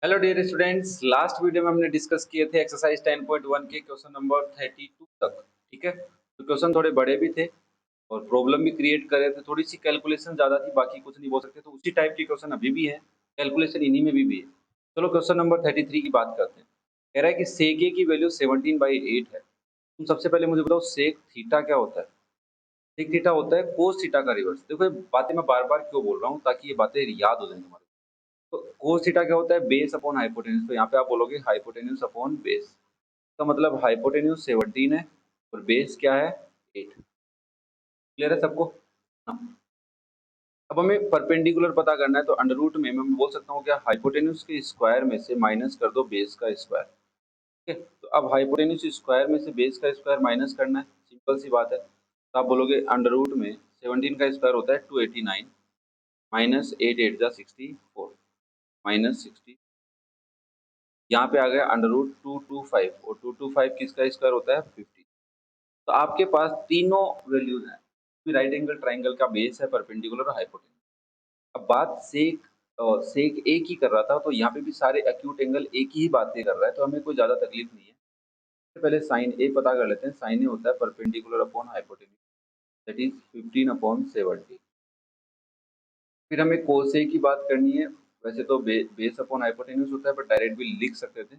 Hello dear students, last video में हमने discuss किए थे एक्सरसाइज 10.1 के क्वेश्चन नंबर 32 तक। ठीक है, तो क्वेश्चन थोड़े बड़े भी थे और प्रॉब्लम भी क्रिएट कर रहे थे। थोड़ी सी कैलकुलेशन ज़्यादा थी, बाकी कुछ नहीं बोल सकते। तो उसी टाइप के क्वेश्चन अभी भी है, कैलकुलेशन इन्हीं में भी है। चलो क्वेश्चन नंबर 33 की बात करते हैं। कह रहा है कि सेक ए की वैल्यू 17/8 है। तुम सबसे पहले मुझे बताओ सेक थीटा क्या होता है। सेक थीटा होता है कोस थीटा का रिवर्स। देखो ये बातें मैं बार बार क्यों बोल रहा हूँ, ताकि ये बातें याद हो जाए तुम्हारे। तो कोस थीटा क्या होता है, बेस अपॉन हाइपोटेन्यूज। तो यहाँ पे आप बोलोगे हाइपोटेन्यूज अपॉन बेस। इसका मतलब हाइपोटेन्यूज 17 है और बेस क्या है 8। क्लियर है सबको? हाँ। अब हमें परपेंडिकुलर पता करना है, तो अंडर रूट में मैं बोल सकता हूँ क्या, हाइपोटेन्यूज के स्क्वायर में से माइनस कर दो बेस का स्क्वायर। ठीक है, तो अब हाइपोटेन्यूज स्क्वायर में से बेस का स्क्वायर माइनस करना है, सिंपल सी बात है। तो आप बोलोगे अंडर रूट में 17 का स्क्वायर होता है 289 माइनस 8 8 जा 64 माइनस 60। यहाँ पे आ गया अंडर रूट 225 और 225 किसका स्क्वायर होता है 50। तो आपके पास तीनों वैल्यूज हैं। राइट एंगल ट्राइंगल का बेस है, परपेंडिकुलर और हाइपोटेन्यूज। अब बात सेक सेक ए की कर रहा था, तो यहाँ पे भी सारे एक्यूट एंगल एक ही बातें कर रहा है, तो हमें कोई ज़्यादा तकलीफ नहीं है। सबसे पहले साइन ए पता कर लेते हैं। साइन ए होता है perpendicular upon hypotenuse, that is 15/70। फिर हमें कोस ए की बात करनी है। वैसे तो बेस अपॉन हाइपोटेन्यूज होता है, पर डायरेक्ट भी लिख सकते थे।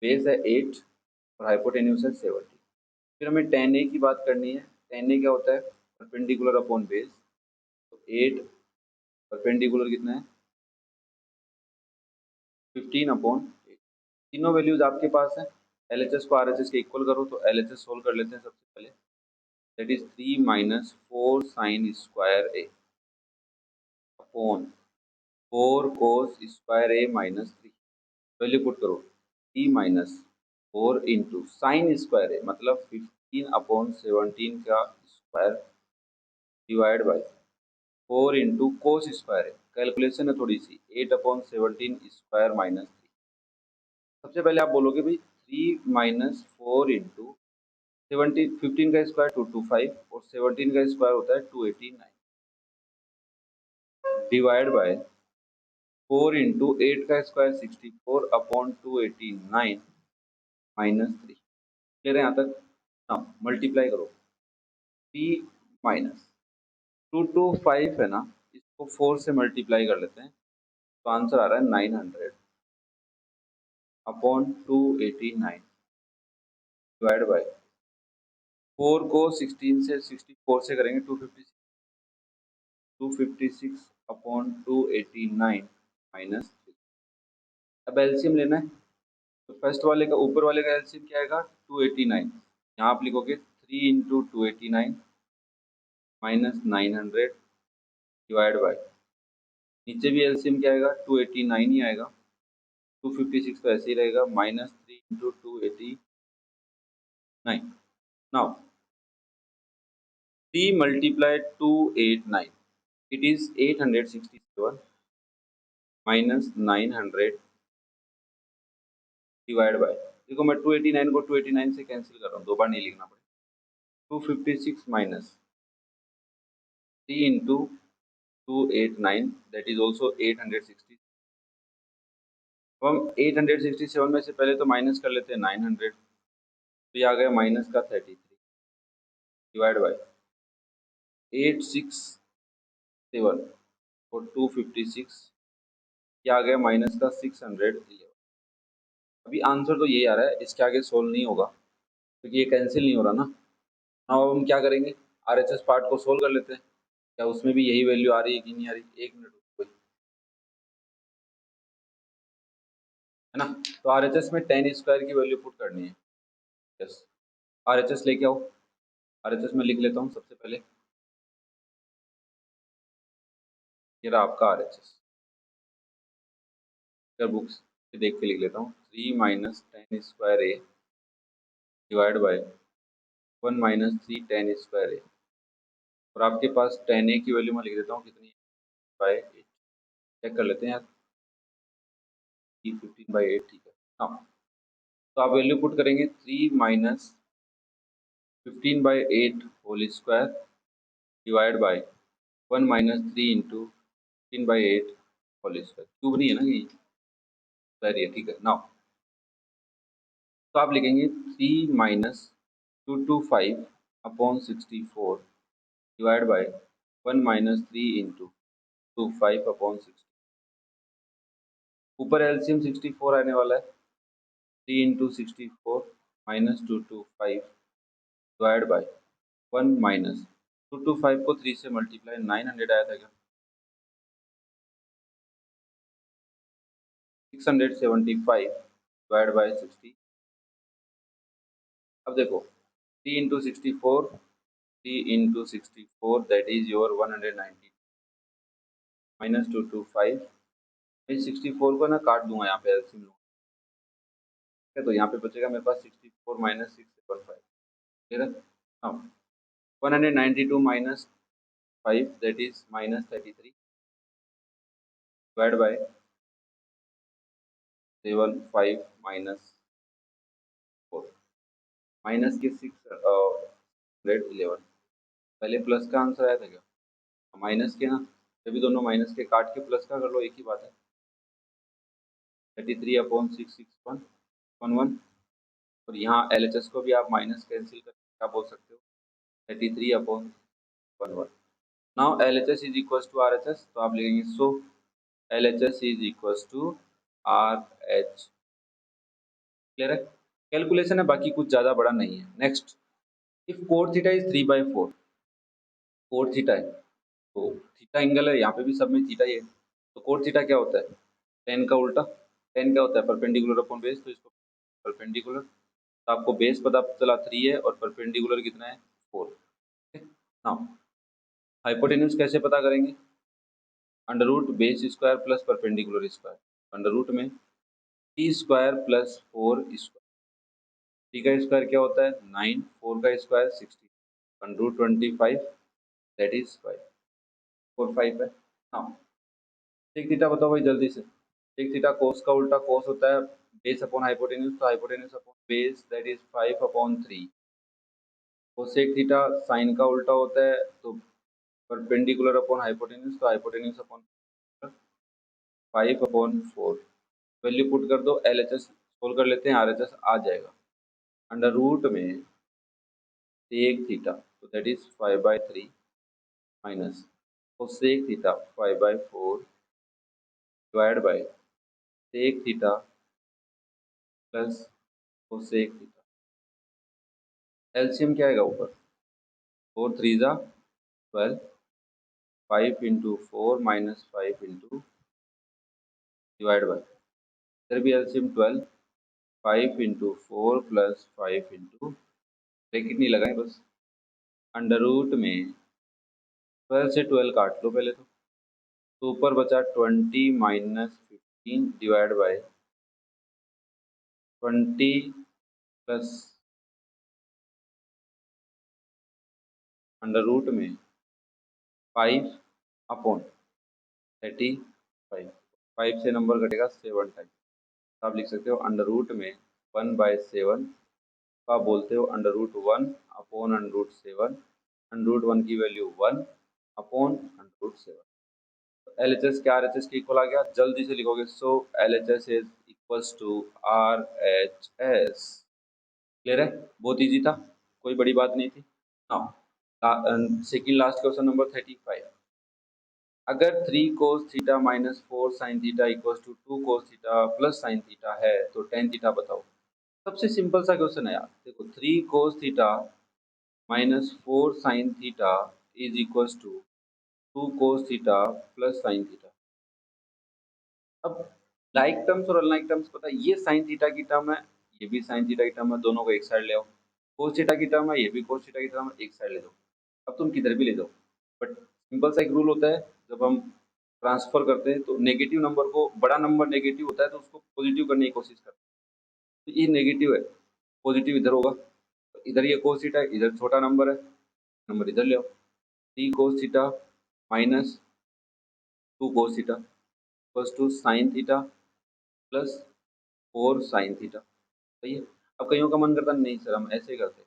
बेस है 8 और हाइपोटेन्यूज है 70। फिर हमें टेन ए की बात करनी है। टेन ए क्या होता है, परपेंडिकुलर अपॉन बेस। तो 8 परपेंडिकुलर कितना है 15/8। तीनों वैल्यूज आपके पास है। एलएचएस को आरएचएस के इक्वल करो, तो एलएचएस सोल्व कर लेते हैं सबसे पहले। That is 3 minus 4 sine square A upon 4 cos square A minus 3। Value put करो, 3 माइनस 4 इंटू साइन स्क्वायर है मतलब 15/17 का square divide by 4 into cos square है। कैलकुलेशन है थोड़ी सी, 8/17 स्क्वायर माइनस 3। सबसे पहले आप बोलोगे भाई 3 माइनस 4 इंटू 15 का स्क्वायर 225 और 17 का स्क्वायर होता है 289 डिवाइड बाय 4 इंटू 8 का स्क्वायर 64/289 माइनस 3। क्लियर है यहाँ तक? हाँ, मल्टीप्लाई करो। 3 माइनस 225 है ना, इसको 4 से मल्टीप्लाई कर लेते हैं, तो आंसर आ रहा है 900/289 डिवाइड बाई 4 को 16 से 64 से करेंगे 256/289 माइनस 3। अब एलसीएम लेना है, तो फर्स्ट वाले का ऊपर वाले का एलसीएम क्या आएगा 289। यहाँ आप लिखोगे 3 इंटू 289 माइनस 900 डिवाइड बाई, नीचे भी एलसीएम क्या आएगा 289 ही आएगा। 256 तो ऐसे ही रहेगा, minus 3 into 289। Now 3 multiply 289, it is 867 minus 900 divide by, देखो मैं 289 को 289 से कैंसिल कर रहा हूँ, दो बार नहीं लिखना पड़ेगा। 256 minus 3 into 289 that is also 860। अब हम 867 में से पहले तो माइनस कर लेते हैं 900, तो ये आ गया माइनस का 33 डिवाइड बाई 867 और 256, ये आ गया माइनस का 611। अभी आंसर तो यही आ रहा है, इसके आगे सोल्व नहीं होगा क्योंकि ये कैंसिल नहीं हो रहा ना। अब हम क्या करेंगे, आरएचएस पार्ट को सोल्व कर लेते हैं। क्या उसमें भी यही वैल्यू आ रही है कि नहीं आ रही? एक मिनट रुको, है ना। तो आरएचएस में टेन स्क्वायर की वैल्यू पुट करनी है। यस, आरएचएस लेके आओ। आरएचएस में लिख लेता हूँ सबसे पहले, ये रहा आपका आरएचएस। बुक्स से देख के लिख लेता हूँ, 3 minus 10 square A divide by 1 minus 3 10 square A. और आपके पास 10 ए की वैल्यू मैं लिख देता हूँ कितनी, बाई 8। चेक कर लेते हैं यार, 15/8 ठीक है। हाँ, तो आप वैल्यू पुट करेंगे 3 minus 15/8 whole square divide by 1 minus 3 into 15/8 whole square. Cube नहीं है ना ये, रही है, ठीक है। नाउ तो आप लिखेंगे 3 minus 225 upon 64 divide by 1 minus 3 into 25 upon 60। ऊपर एलसीएम 64 आने वाला है, 3 into 64 minus 225 divide by 1 minus 225 को 3 से मल्टीप्लाई 900 आया था क्या? 675 डिवाइड बाय 60। अब देखो 3 into 64, 3 into 64 that is your 190 minus 225। मैं 64 को ना काट दूंगा यहाँ पे एलसीएम लूंगा, ठीक है। तो यहाँ पे बचेगा मेरे पास 64 माइनस 675, ठीक है। हाँ 192 minus 5 that is minus 33 divide by 75 minus 4 minus के 611। पहले प्लस का आंसर आया था क्या? माइनस के ना, जब दोनों माइनस के काट के प्लस का कर लो, एक ही बात है। 33 अपॉन 661 और यहाँ LHS को भी आप माइनस कैंसिल कर क्या बोल सकते हो, 33 upon 11। Now LHS is equal to RHS, तो आप लिखेंगे so LHS is equal to RH। Clear है? कैलकुलेशन है, बाकी कुछ ज़्यादा बड़ा नहीं है। Next, if cot theta is 3/4, cot theta है तो थीटा एंगल है, यहाँ पे भी सब में थीटा ही है, तो कोट थीटा क्या होता है? टेन का उल्टा। टेन क्या होता है? परपेंडिकुलर अपॉन बेस, तो इसको परपेंडिकुलर, तो आपको बेस पता चला 3 है और परपेंडिकुलर कितना है? 4। नाउ हाइपोटेन्यूज कैसे पता करेंगे? Under root base square plus perpendicular square, under root में T square plus 4 square. T का स्क्वायर क्या होता है? 9, 4 का square 16, under root 25 that is 5, 4 5 है। हाँ सेक थीटा बताओ भाई जल्दी से। सेक थीटा कोस का उल्टा कोस होता है बेस अपॉन हाइपोटेन्यूज, तो hypotenuse upon base that is 5 upon 3। Cosec theta sine का उल्टा होता है, तो परपेंडिकुलर अपॉन हाइपोटेन्यूज, तो hypotenuse upon 5 upon 4। Value put कर दो, LHS सोल्व कर लेते हैं, RHS आ जाएगा। अंडर रूट में सेक थीटा तो that is 5/3 minus cosec theta 5/4 divide by sec theta plus cosec theta. LCM क्या आएगा ऊपर? 4 3 जा 12, 5 into 4 minus 5 into divide by, इधर भी LCM 12, 5 into 4 plus 5 into, bracket नहीं लगाए बस, अंडर रूट में 12 से 12 काट लो पहले तो ऊपर बचा 20 minus 15 divide by 20 plus under root में 5 अपॉन 35। 5 से नंबर कटेगा 7 टाइम, तो आप लिख सकते हो अंडर रूट में 1/7, तो आप बोलते हो under root 1 upon under root 7, under root 1 की value 1 upon under root 7। LHS क्या RHS के इक्वल आ गया? जल्दी से लिखोगे, so LHS is equals to RHS। Clear है? बहुत इजी था, कोई बड़ी बात नहीं थी। Now second last question number 35। अगर 3 cos theta minus 4 sin theta equals to 2 cos theta plus sin theta है तो tan थीटा बताओ। सबसे सिंपल सा क्वेश्चन है यार। देखो 3 cos theta minus 4 sin theta is equals to 2 cos theta plus sin theta. अब लाइक टर्म्स और अनलाइक टर्म्स पता है, ये साइन थीटा की टर्म है, ये भी साइन थीटा की टर्म है, दोनों को एक साइड ले आओ। कोस थीटा की टर्म है, ये भी कोस थीटा की टर्म है, एक साइड ले दो। अब तुम किधर भी ले जाओ, बट सिंपल सा एक रूल होता है, जब हम ट्रांसफर करते हैं तो नेगेटिव नंबर को, बड़ा नंबर नेगेटिव होता है तो उसको पॉजिटिव करने की कोशिश करते हैं। तो ये नेगेटिव है, पॉजिटिव इधर होगा, तो इधर ये कोस थीटा है, इधर छोटा नंबर है, नंबर इधर ले आओ। 3 cos theta minus 2 cos theta equals to sine theta plus 4 sin theta. सही है? अब कईयों का मन करता नहीं सर हम ऐसे ही करते,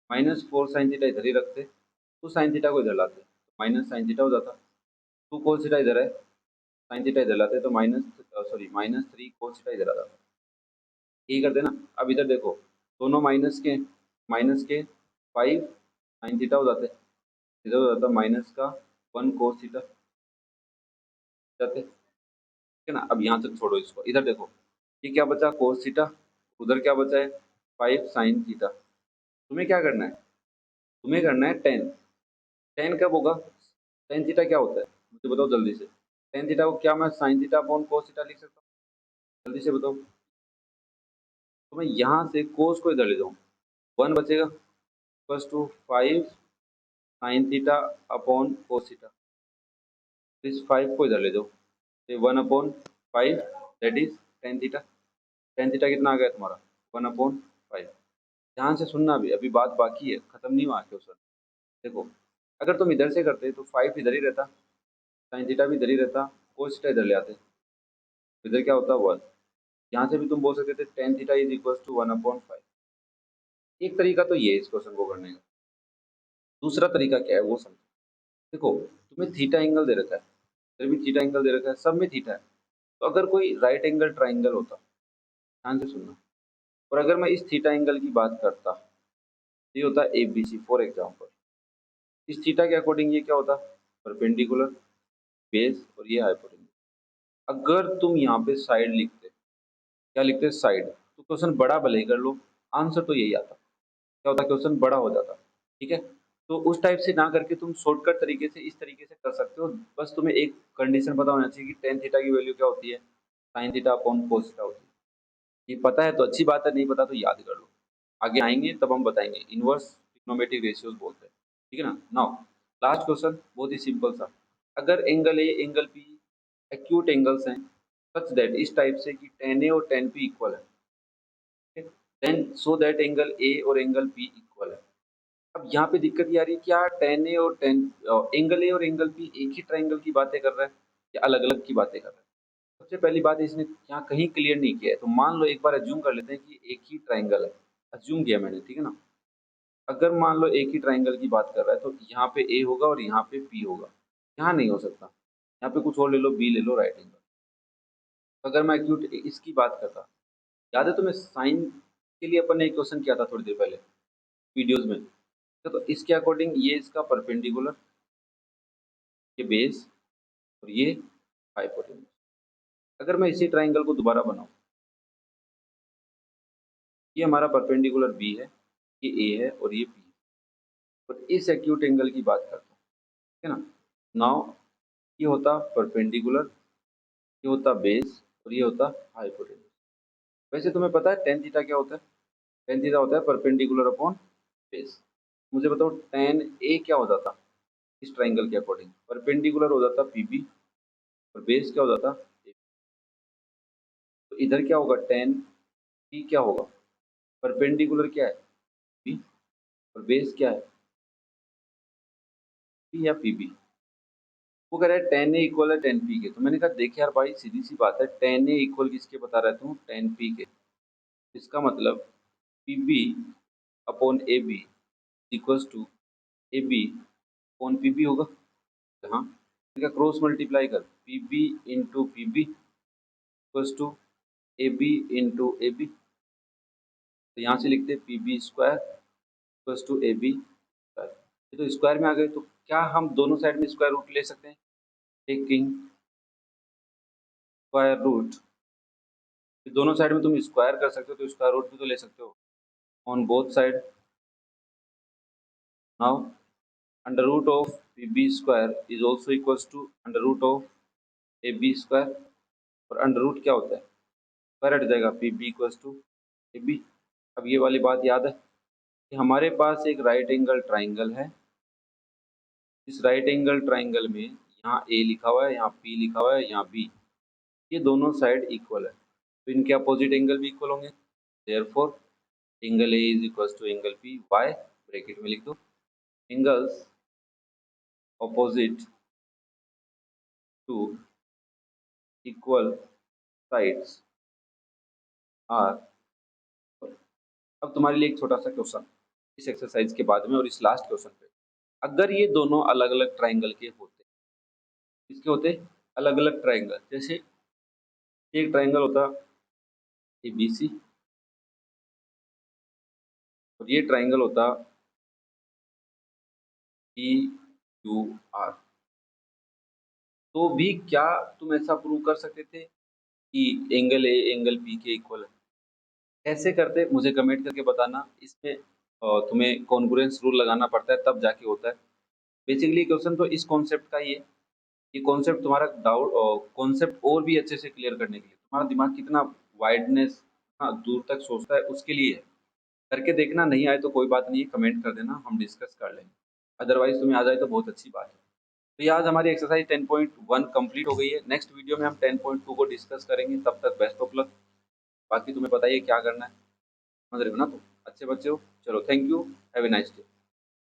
माइनस 4 sin थीटा इधर ही रखते, 2 sin थीटा को इधर लाते, माइनस sin थीटा हो जाता। 2 cos थीटा इधर है, sin थीटा इधर लाते तो माइनस सॉरी -3 cos थीटा इधर आ जाता, यही करते ना। अब इधर देखो दोनों माइनस के 5 sin थीटा हो जाते, इधर हो जाता -1 cos थीटा जाते, ठीक है ना। अब यहाँ तक छोड़ो इसको, इधर देखो ये क्या बचा cos थीटा, उधर क्या बचा है 5 sin थीटा। तुम्हें क्या करना है, तुम्हें करना है tan कब होगा, tan थीटा क्या होता है मुझे बताओ जल्दी से। tan थीटा को क्या मैं sin theta upon cos theta लिख सकता हूँ, जल्दी से बताओ। तो मैं यहाँ से cos को इधर ले जाऊँ, 1 बचेगा equals to 5 sin theta upon cos theta. इस 5 को इधर ले जाओ, ये 1 upon 5 that is tan theta. tan theta कितना आ गया तुम्हारा 1 अपॉन 5। ध्यान से सुनना, भी अभी बात बाकी है, खत्म नहीं हुआ क्वेश्चन। देखो अगर तुम इधर से करते तो 5 इधर ही रहता, sin थीटा भी इधर ही रहता, cos थीटा इधर ले आते, इधर क्या होता 1। यहाँ से भी तुम बोल सकते थे tan theta is equal to 1 upon 5। एक तरीका तो ये है इस क्वेश्चन को करने का। दूसरा तरीका क्या है वो समझो। देखो तुम्हें थीटा एंगल दे रखा है, इधर भी थीटा एंगल दे रखा है, सब में थीटा है। तो अगर कोई राइट एंगल ट्राइंगल होता, ध्यान से सुनना, और अगर मैं इस थीटा एंगल की बात करता, ये होता A B C for example. इस थीटा के अकॉर्डिंग ये क्या होता परपेंडिकुलर बेस, और ये हाइपोटेन्यूज। अगर तुम यहाँ पे साइड लिखते, क्या लिखते साइड, तो क्वेश्चन बड़ा भले ही कर लो, आंसर तो यही आता, क्या होता क्वेश्चन बड़ा हो जाता, ठीक है। तो उस टाइप से ना करके तुम शॉर्टकट तरीके से इस तरीके से कर सकते हो। बस तुम्हें एक कंडीशन पता होना चाहिए कि tan थीटा की वैल्यू क्या होती है, sin theta upon cos theta होती है। ये पता है तो अच्छी बात है, नहीं पता तो याद कर लो, आगे आएंगे तब हम बताएंगे। इनवर्स ट्रिग्नोमेट्रिक रेशियोज बोलते हैं, ठीक है ना। नाउ लास्ट क्वेश्चन बहुत ही सिंपल सा। अगर angle A angle B acute angles हैं सच दैट, इस टाइप से कि tan ए और tan बी इक्वल है, then so that angle A और एंगल बी इक्वल है। अब यहाँ पे दिक्कत ये आ रही है क्या tan ए और एंगल ए और एंगल बी एक ही ट्राइंगल की बातें कर रहा है या अलग अलग की बातें कर रहा है। सबसे पहली बात इसने यहाँ कहीं क्लियर नहीं किया है, तो मान लो एक बार अज्यूम कर लेते हैं कि एक ही ट्राइंगल है, अज्यूम किया मैंने, ठीक है ना। अगर मान लो एक ही ट्राइंगल की बात कर रहा है तो यहाँ पे ए होगा और यहाँ पे पी होगा, यहाँ नहीं हो सकता, यहाँ पे कुछ और ले लो, बी ले लो, राइट एंगल। अगर मैं एक्यूट इसकी बात करता, याद है तुम्हें साइन के लिए अपन ने एक क्वेश्चन किया था थोड़ी देर पहले वीडियोज में, तो इसके अकॉर्डिंग ये इसका परपेंडिकुलर, ये बेस और ये हाइपोटेन्यूज। अगर मैं इसी ट्राइंगल को दोबारा बनाऊं, ये हमारा परपेंडिकुलर बी है, ये ए है और ये बी है, और इस एक्यूट एंगल की बात करता हूँ, ठीक है ना। नाउ ये होता परपेंडिकुलर, ये होता बेस और ये होता हाइपोटेन्यूज। वैसे तुम्हें पता है tan थीटा क्या होता है, tan थीटा होता है परपेंडिकुलर अपॉन बेस। मुझे बताओ tan ए क्या हो जाता इस ट्राइंगल के अकॉर्डिंग, परपेंडिकुलर हो जाता पी बी और बेस क्या हो जाता AB। तो इधर क्या होगा tan पी क्या होगा, परपेंडिकुलर क्या है बी और बेस क्या है पी या पी बी। वो कह रहा है tan ए इक्वल है tan पी के, तो मैंने कहा देख यार भाई सीधी सी बात है, tan ए इक्वल किसके बता रहा है तू tan पी के, इसका मतलब P B upon A B equals to A B upon P B होगा। हाँ, इनका क्रॉस मल्टीप्लाई कर, P B into P B equals to A B into A B. तो यहाँ से लिखते P B square equals to A B square. ये तो स्क्वायर में आ गए, तो क्या हम दोनों साइड में स्क्वायर रूट ले सकते हैं, टेकिंग स्क्वायर रूट, दोनों साइड में तुम स्क्वायर कर सकते हो तो स्क्वायर रूट भी तो ले सकते हो on both side. Now under root of P B square is also equals to under root of A B square, और अंडर रूट क्या होता है स्क्वायर हट जाएगा, P B equals to A B. अब ये वाली बात याद है कि हमारे पास एक राइट एंगल ट्राइंगल है, इस राइट एंगल ट्राइंगल में यहाँ ए लिखा हुआ है, यहाँ पी लिखा हुआ है, यहाँ बी, ये दोनों साइड इक्वल है, तो इनके अपोजिट एंगल भी इक्वल होंगे। Therefore angle A is equal to angle P, why bracket में लिख दो angles opposite to equal sides are। अब तुम्हारे लिए एक छोटा सा क्वेश्चन इस एक्सरसाइज के बाद में और इस लास्ट क्वेश्चन पे, अगर ये दोनों अलग अलग ट्राइंगल के होते, इसके होते अलग अलग ट्राइंगल, जैसे एक ट्राइंगल होता ए बी सी और ये ट्राइंगल होता पी क्यू आर। तो भी क्या तुम ऐसा प्रूव कर सकते थे कि एंगल ए एंगल बी के इक्वल है? कैसे करते मुझे कमेंट करके बताना। इसमें तुम्हें कॉन्ग्रुएंस रूल लगाना पड़ता है तब जाके होता है। बेसिकली क्वेश्चन तो इस कॉन्सेप्ट का ही है। ये कॉन्सेप्ट तुम्हारा डाउट कॉन्सेप्ट और भी अच्छे से क्लियर करने के लिए, तुम्हारा दिमाग कितना वाइडनेस दूर तक सोचता है उसके लिए है। करके देखना, नहीं आए तो कोई बात नहीं है, कमेंट कर देना, हम डिस्कस कर लेंगे। अदरवाइज तुम्हें आ जाए तो बहुत अच्छी बात है। तो ये आज हमारी एक्सरसाइज 10.1 कंप्लीट हो गई है। नेक्स्ट वीडियो में हम 10.2 को डिस्कस करेंगे। तब तक बेस्ट ऑफ लक। बाकी तुम्हें बताइए क्या करना है, समझ रहे हो ना? तो अच्छे बच्चे हो, चलो thank you, have a nice day.